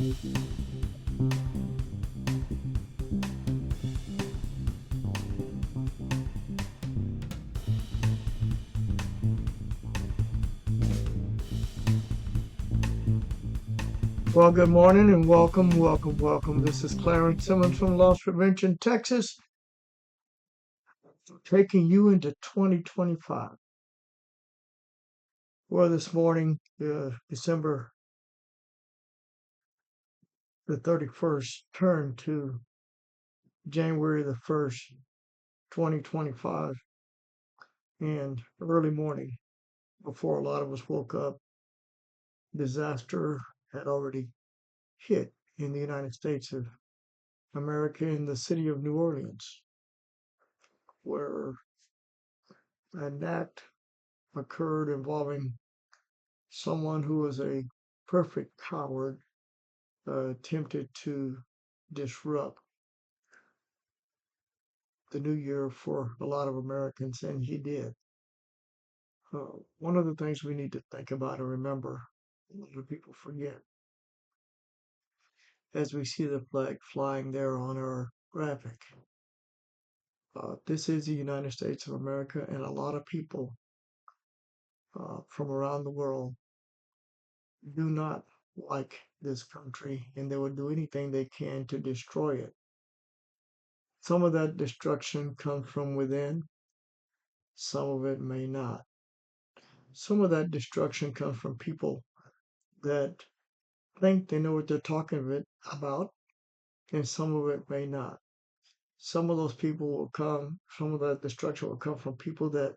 Well, good morning and welcome. This is Clarence Simmons from Loss Prevention, Texas, taking you into 2025. Well, this morning, December the 31st, turned to January the 1st, 2025, and early morning, before a lot of us woke up, disaster had already hit in the United States of America in the city of New Orleans, where an act occurred involving someone who was a perfect coward, attempted to disrupt the new year for a lot of Americans, and he did. One of the things we need to think about and remember, a lot of people forget, as we see the flag flying there on our graphic. This is the United States of America, and a lot of people from around the world do not like this country, and they will do anything they can to destroy it. Some of that destruction comes from within, some of it may not. Some of that destruction comes from people that think they know what they're talking about, and some of it may not. Some of those people will come, some of that destruction will come from people that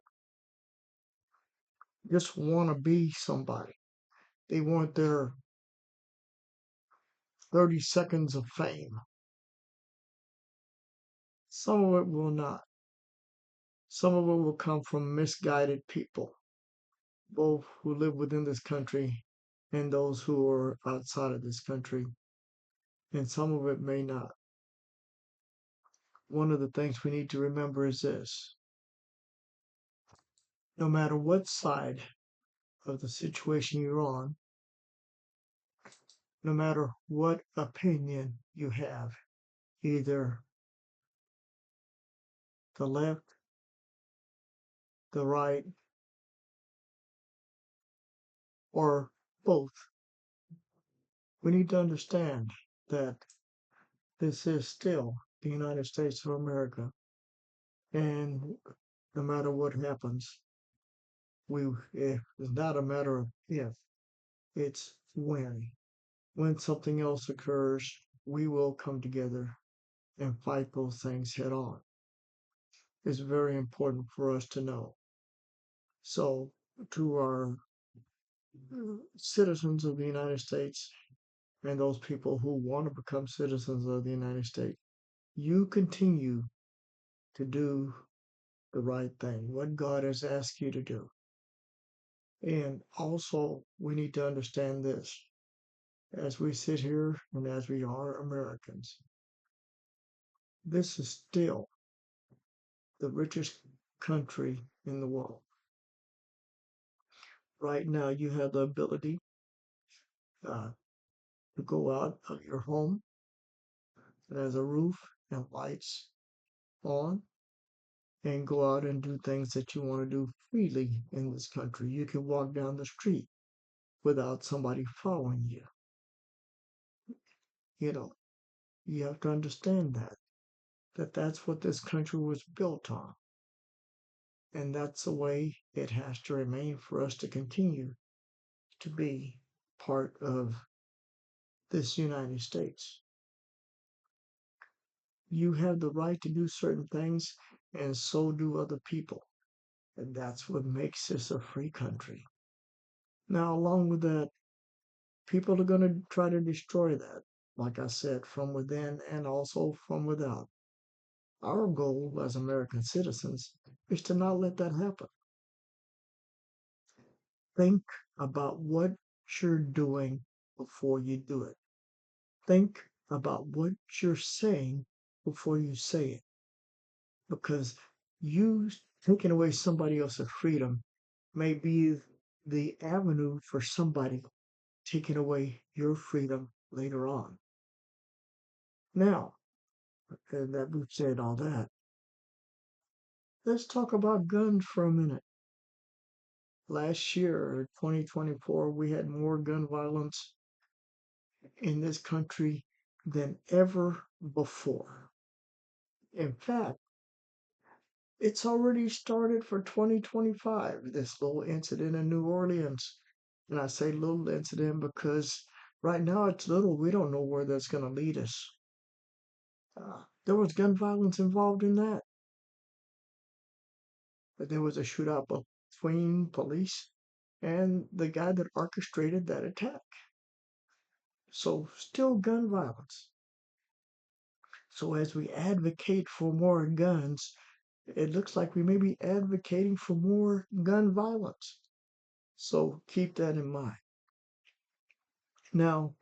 just want to be somebody. They want their 30 seconds of fame. Some of it will not. Some of it will come from misguided people, both who live within this country and those who are outside of this country, and some of it may not. One of the things we need to remember is this: no matter what side of the situation you're on, no matter what opinion you have, either the left, the right, or both, we need to understand that this is still the United States of America. And no matter what happens, it's not a matter of if, it's when. When something else occurs, we will come together and fight those things head on. It's very important for us to know. So, to our citizens of the United States and those people who want to become citizens of the United States, you continue to do the right thing, what God has asked you to do. And also, we need to understand this: as we sit here and as we are Americans, this is still the richest country in the world. Right now, you have the ability uh, to go out of your home that has a roof and lights on and go out and do things that you want to do freely in this country. You can walk down the street without somebody following you. You know, you have to understand that that's what this country was built on. And that's the way it has to remain for us to continue to be part of this United States. You have the right to do certain things, and so do other people. And that's what makes this a free country. Now, along with that, people are going to try to destroy that, like I said, from within and also from without. Our goal as American citizens is to not let that happen. Think about what you're doing before you do it. Think about what you're saying before you say it. Because you taking away somebody else's freedom may be the avenue for somebody taking away your freedom later on. Now, that we've said all that, let's talk about guns for a minute. Last year, 2024, we had more gun violence in this country than ever before. In fact, it's already started for 2025, this little incident in New Orleans. And I say little incident because right now it's little. We don't know where that's going to lead us. There was gun violence involved in that, but there was a shootout between police and the guy that orchestrated that attack. So, still gun violence. So, as we advocate for more guns, it looks like we may be advocating for more gun violence. So, keep that in mind. Now,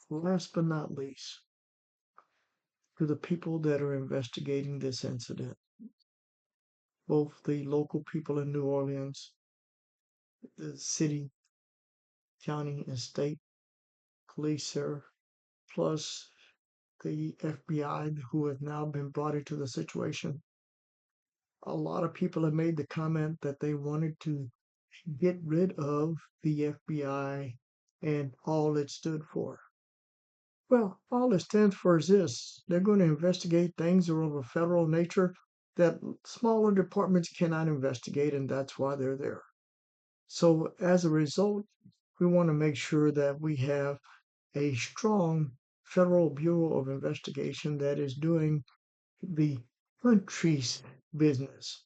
last but not least, to the people that are investigating this incident, both the local people in New Orleans, the city, county, and state police there, plus the FBI who have now been brought into the situation. A lot of people have made the comment that they wanted to get rid of the FBI and all it stood for. Well, all it stands for is this: they're going to investigate things that are of a federal nature that smaller departments cannot investigate, and that's why they're there. So, as a result, we want to make sure that we have a strong Federal Bureau of Investigation that is doing the country's business,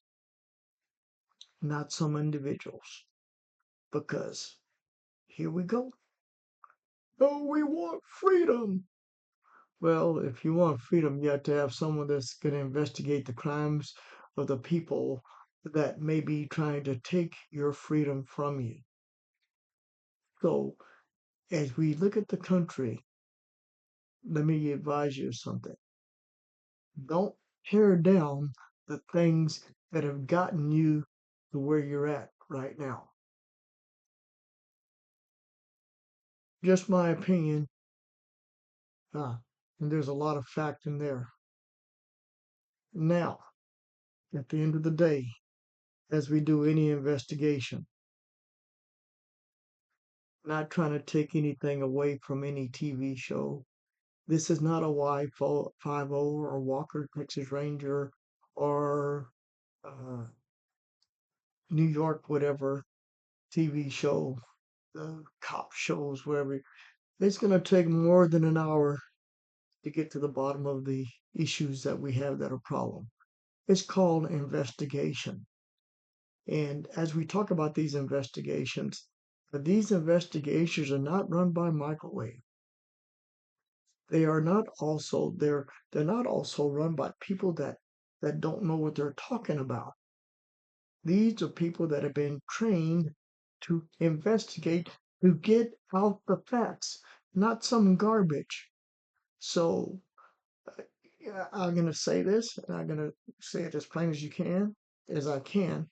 not some individuals. Because here we go. Oh, we want freedom. Well, if you want freedom, you have to have someone that's going to investigate the crimes of the people that may be trying to take your freedom from you. So, as we look at the country, let me advise you of something. Don't tear down the things that have gotten you to where you're at right now. Just my opinion, and there's a lot of fact in there. Now, at the end of the day, as we do any investigation, not trying to take anything away from any TV show. This is not a Y50 or Walker Texas Ranger or New York, whatever TV show, the cop shows, wherever. It's going to take more than an hour to get to the bottom of the issues that we have that are problem. It's called investigation. And as we talk about these investigations are not run by microwave. They're not also run by people that don't know what they're talking about. These are people that have been trained to investigate, to get out the facts, not some garbage. So yeah, I'm gonna say this, and I'm gonna say it as plain as I can.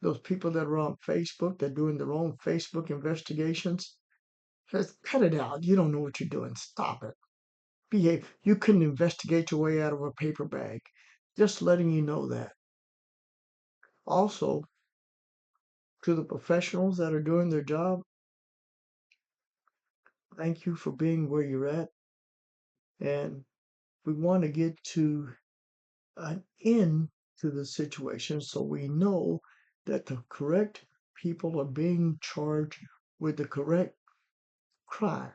Those people that are on Facebook, that are doing their own Facebook investigations, just cut it out. You don't know what you're doing. Stop it. Behave. You couldn't investigate your way out of a paper bag. Just letting you know that. Also, to the professionals that are doing their job, thank you for being where you're at. And we want to get to an end to the situation so we know that the correct people are being charged with the correct crime.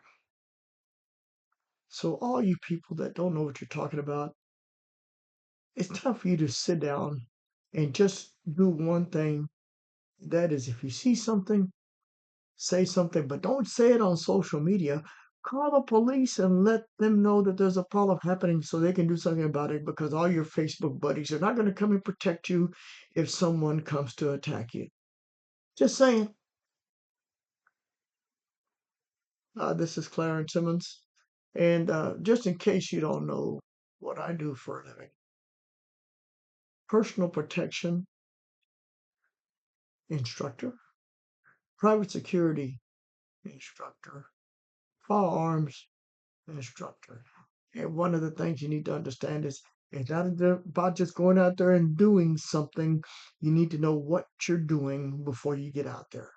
So, all you people that don't know what you're talking about, it's time for you to sit down and just do one thing. That is, if you see something, say something, but don't say it on social media. Call the police and let them know that there's a problem happening so they can do something about it, because all your Facebook buddies are not going to come and protect you if someone comes to attack you. Just saying. This is Clarence Simmons. And just in case you don't know what I do for a living, personal protection instructor, private security instructor, firearms instructor. And one of the things you need to understand is it's not about just going out there and doing something. You need to know what you're doing before you get out there.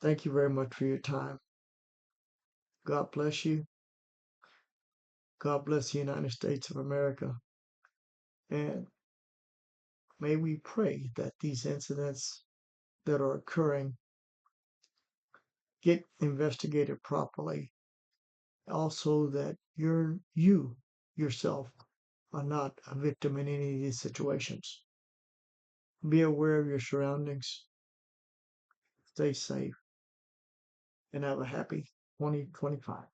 Thank you very much for your time. God bless you. God bless the United States of America. And may we pray that these incidents that are occurring get investigated properly. Also, that you yourself are not a victim in any of these situations. Be aware of your surroundings, stay safe, and have a happy 2025.